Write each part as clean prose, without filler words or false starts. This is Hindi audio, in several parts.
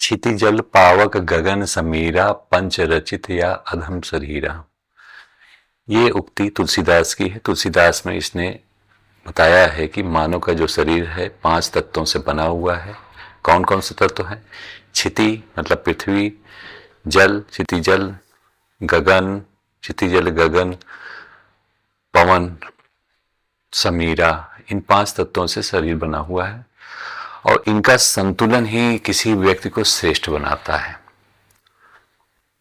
क्षितिजल पावक गगन समीरा पंच रचित या अधम शरीरा। ये उक्ति तुलसीदास की है। तुलसीदास में इसने बताया है कि मानव का जो शरीर है 5 तत्वों से बना हुआ है। कौन कौन से तत्व हैं? क्षिति मतलब पृथ्वी, जल क्षितिजल, गगन क्षितिजल गगन, पवन समीरा, इन 5 तत्वों से शरीर बना हुआ है और इनका संतुलन ही किसी व्यक्ति को श्रेष्ठ बनाता है।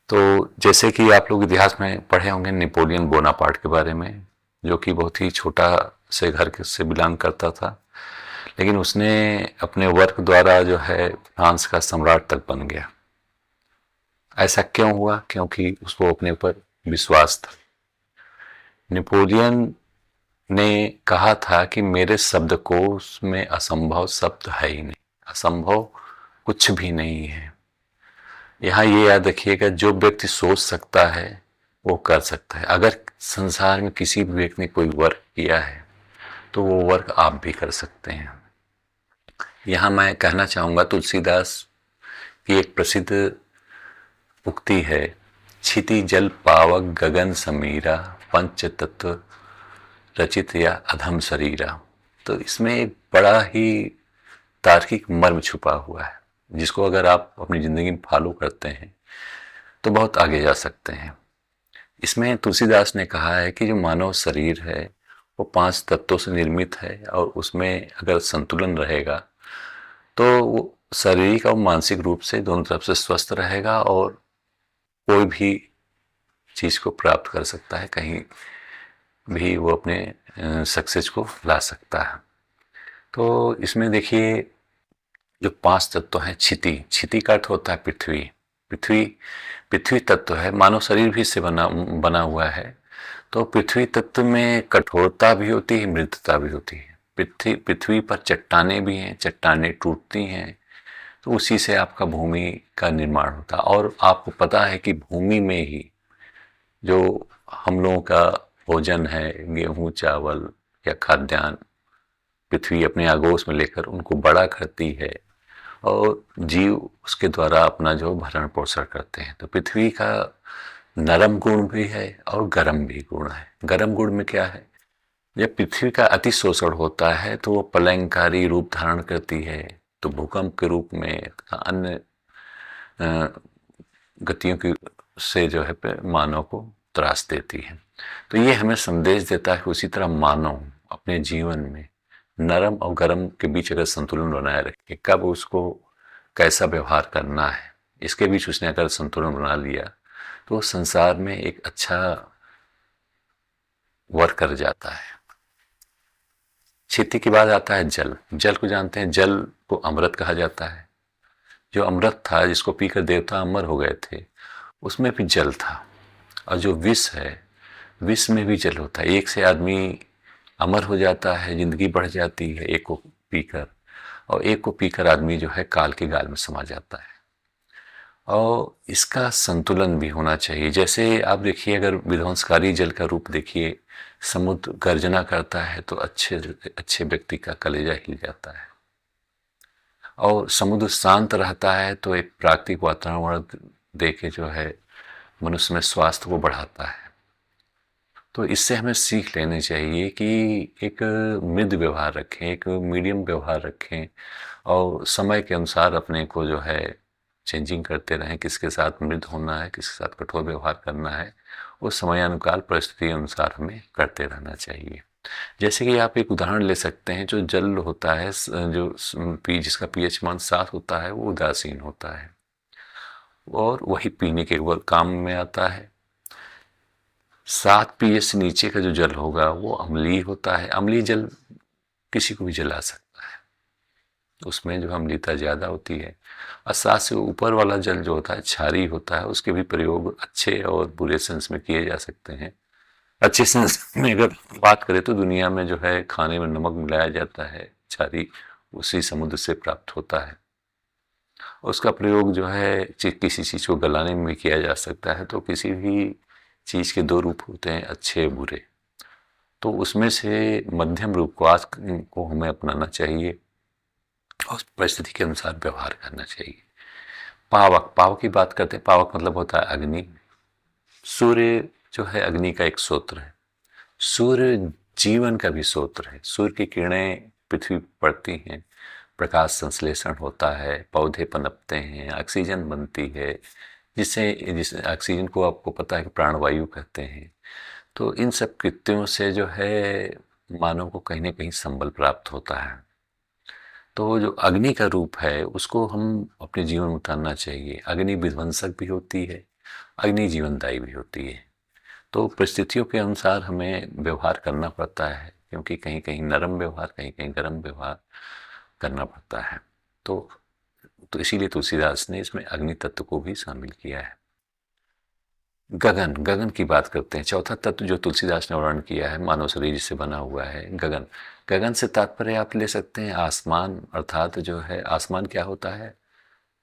तो जैसे कि आप लोग इतिहास में पढ़े होंगे नेपोलियन बोनापार्ट के बारे में, जो कि बहुत ही छोटा से घर से बिलोंग करता था, लेकिन उसने अपने वर्क द्वारा जो है फ्रांस का सम्राट तक बन गया। ऐसा क्यों हुआ? क्योंकि उसको अपने ऊपर विश्वास था। नेपोलियन ने कहा था कि मेरे शब्दकोश में असंभव शब्द है ही नहीं, असंभव कुछ भी नहीं है। यहाँ ये याद रखिएगा, जो व्यक्ति सोच सकता है वो कर सकता है। अगर संसार में किसी भी व्यक्ति ने कोई वर्क किया है तो वो वर्क आप भी कर सकते हैं। यहाँ मैं कहना चाहूँगा तुलसीदास की एक प्रसिद्ध उक्ति है, क्षिति जल पावक गगन समीरा पंच तत्व रचित या अधम शरीरा। तो इसमें एक बड़ा ही तार्किक मर्म छुपा हुआ है, जिसको अगर आप अपनी ज़िंदगी में फॉलो करते हैं तो बहुत आगे जा सकते हैं। इसमें तुलसीदास ने कहा है कि जो मानव शरीर है वो 5 तत्वों से निर्मित है और उसमें अगर संतुलन रहेगा तो वो शारीरिक और मानसिक रूप से दोनों तरफ से स्वस्थ रहेगा और कोई भी चीज़ को प्राप्त कर सकता है, कहीं भी वो अपने सक्सेस को ला सकता है। तो इसमें देखिए जो 5 तत्व हैं, क्षिति का अर्थ होता है पृथ्वी। पृथ्वी तत्व है, मानव शरीर भी इससे बना हुआ है। तो पृथ्वी तत्व में कठोरता भी होती है, मृदुता भी होती है। पृथ्वी पर चट्टानें भी हैं, चट्टानें टूटती हैं, तो उसी से आपका भूमि का निर्माण होता है। और आपको पता है कि भूमि में ही जो हम लोगों का भोजन है, गेहूँ चावल या खाद्यान्न, पृथ्वी अपने आगोश में लेकर उनको बड़ा करती है और जीव उसके द्वारा अपना जो भरण पोषण करते हैं। तो पृथ्वी का नरम गुण भी है और गर्म भी गुण है। गर्म गुण में क्या है? जब पृथ्वी का अति शोषण होता है तो वो प्रलयंकारी रूप धारण करती है, तो भूकंप के रूप में अन्य गतियों की से जो है मानव को त्रास देती है। तो ये हमें संदेश देता है कि उसी तरह मानव अपने जीवन में नरम और गर्म के बीच अगर संतुलन बनाए रखे, कब उसको कैसा व्यवहार करना है, इसके बीच उसने अगर संतुलन बना लिया तो संसार में एक अच्छा वर्क कर जाता है। क्षिति के बाद आता है जल। जल को जानते हैं, जल को अमृत कहा जाता है। जो अमृत था, जिसको पीकर देवता अमर हो गए थे, उसमें भी जल था। और जो विष है, विष में भी जल होता है। एक से आदमी अमर हो जाता है, जिंदगी बढ़ जाती है एक को पीकर, और एक को पीकर आदमी जो है काल के गाल में समा जाता है। और इसका संतुलन भी होना चाहिए। जैसे आप देखिए, अगर विध्वंसकारी जल का रूप देखिए, समुद्र गर्जना करता है तो अच्छे व्यक्ति का कलेजा हिल जाता है, और समुद्र शांत रहता है तो एक प्राकृतिक वातावरण देके जो है मनुष्य में स्वास्थ्य को बढ़ाता है। तो इससे हमें सीख लेनी चाहिए कि एक मृद व्यवहार रखें, एक मीडियम व्यवहार रखें और समय के अनुसार अपने को जो है चेंजिंग करते रहें। किसके साथ मृद होना है, किसके साथ कठोर व्यवहार करना है, वो समयानुकाल परिस्थिति अनुसार हमें करते रहना चाहिए। जैसे कि आप एक उदाहरण ले सकते हैं, जो जल होता है, जो जिसका पीएच मान 7 होता है, वो उदासीन होता है और वही पीने के काम में आता है। 7 पीएच से नीचे का जो जल होगा वो अम्लीय होता है। अम्लीय जल किसी को भी जला सकता है, उसमें जो अम्लीयता ज़्यादा होती है। और 7 से ऊपर वाला जल जो होता है क्षारीय होता है, उसके भी प्रयोग अच्छे और बुरे सेंस में किए जा सकते हैं। अच्छे सेंस में अगर बात करें तो दुनिया में जो है खाने में नमक मिलाया जाता है, क्षारीय उसी समुद्र से प्राप्त होता है। उसका प्रयोग जो है किसी चीज़ को गलाने में भी किया जा सकता है। तो किसी भी चीज़ के 2 रूप होते हैं, अच्छे बुरे। तो उसमें से मध्यम रूप को आज को हमें अपनाना चाहिए और परिस्थिति के अनुसार व्यवहार करना चाहिए। पावक, पावक की बात करते हैं। पावक मतलब होता है अग्नि। सूर्य जो है अग्नि का एक स्रोत है। सूर्य जीवन का भी स्रोत है। सूर्य की किरणें पृथ्वी पर पड़ती हैं, प्रकाश संश्लेषण होता है, पौधे पनपते हैं, ऑक्सीजन बनती है, जिस ऑक्सीजन को आपको पता है कि प्राणवायु कहते हैं। तो इन सब कृत्यों से जो है मानव को कहीं ना कहीं संबल प्राप्त होता है। तो जो अग्नि का रूप है उसको हम अपने जीवन में उतारना चाहिए। अग्नि विध्वंसक भी होती है, अग्नि जीवनदायी भी होती है। तो परिस्थितियों के अनुसार हमें व्यवहार करना पड़ता है, क्योंकि कहीं कहीं नरम व्यवहार, कहीं कहीं गर्म व्यवहार करना पड़ता है। तो इसीलिए तुलसीदास ने इसमें अग्नि तत्व को भी शामिल किया है। गगन, गगन की बात करते हैं। चौथा तत्व जो तुलसीदास ने वर्णन किया है, मानव शरीर जिससे बना हुआ है, गगन। गगन से तात्पर्य आप ले सकते हैं आसमान, अर्थात जो है आसमान क्या होता है,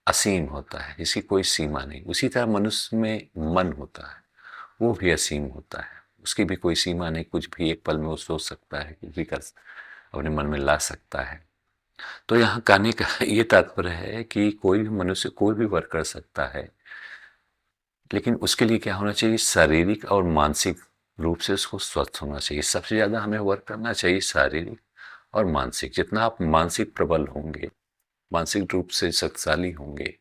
असीम होता है, इसकी कोई सीमा नहीं। उसी तरह मनुष्य में मन होता है, वो भी असीम होता है, उसकी भी कोई सीमा नहीं। कुछ भी एक पल में वो सोच सकता है, कुछ भी कर अपने मन में ला सकता है। तो यहाँ कहने का ये तात्पर्य है कि कोई भी मनुष्य कोई भी वर्क कर सकता है, लेकिन उसके लिए क्या होना चाहिए, शारीरिक और मानसिक रूप से उसको स्वस्थ होना चाहिए। सबसे ज़्यादा हमें वर्क करना चाहिए शारीरिक और मानसिक। जितना आप मानसिक प्रबल होंगे, मानसिक रूप से शक्तिशाली होंगे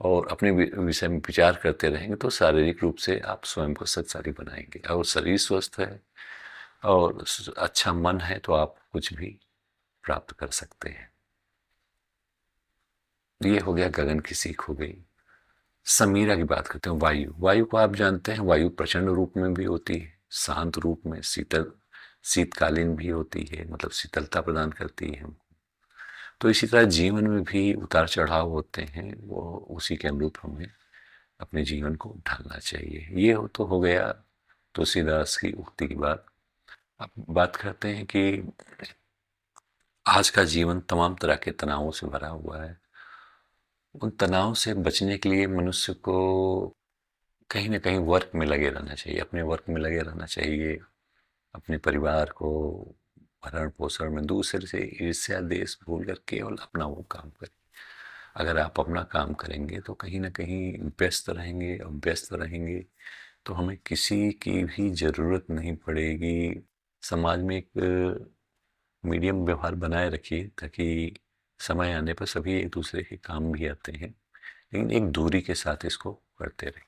और अपने विषय में विचार करते रहेंगे, तो शारीरिक रूप से आप स्वयं को शक्तिशाली बनाएंगे। और शरीर स्वस्थ है और अच्छा मन है तो आप कुछ भी प्राप्त कर सकते हैं। ये हो गया, गगन की सीख हो गई। समीरा की बात करते हैं। वायु, वायु को आप जानते हैं, वायु प्रचंड रूप में भी होती है, शांत रूप में, शीतकालीन भी होती है, मतलब शीतलता प्रदान करती है हमको। तो इसी तरह जीवन में भी उतार चढ़ाव होते हैं, वो उसी के अनुरूप हमें अपने जीवन को ढालना चाहिए। ये तो हो गया तुलसीदास की उक्ति की बात। अब बात करते हैं कि आज का जीवन तमाम तरह के तनावों से भरा हुआ है। उन तनाव से बचने के लिए मनुष्य को कहीं ना कहीं वर्क में लगे रहना चाहिए, अपने वर्क में लगे रहना चाहिए। अपने परिवार को भरण पोषण में, दूसरे से ईर्ष्या देश भूल कर केवल अपना वो काम करें। अगर आप अपना काम करेंगे तो कहीं ना कहीं व्यस्त रहेंगे, और व्यस्त रहेंगे तो हमें किसी की भी ज़रूरत नहीं पड़ेगी। समाज में एक मीडियम व्यवहार बनाए रखिए, ताकि समय आने पर सभी एक दूसरे के काम भी आते हैं, लेकिन एक दूरी के साथ इसको करते रहें।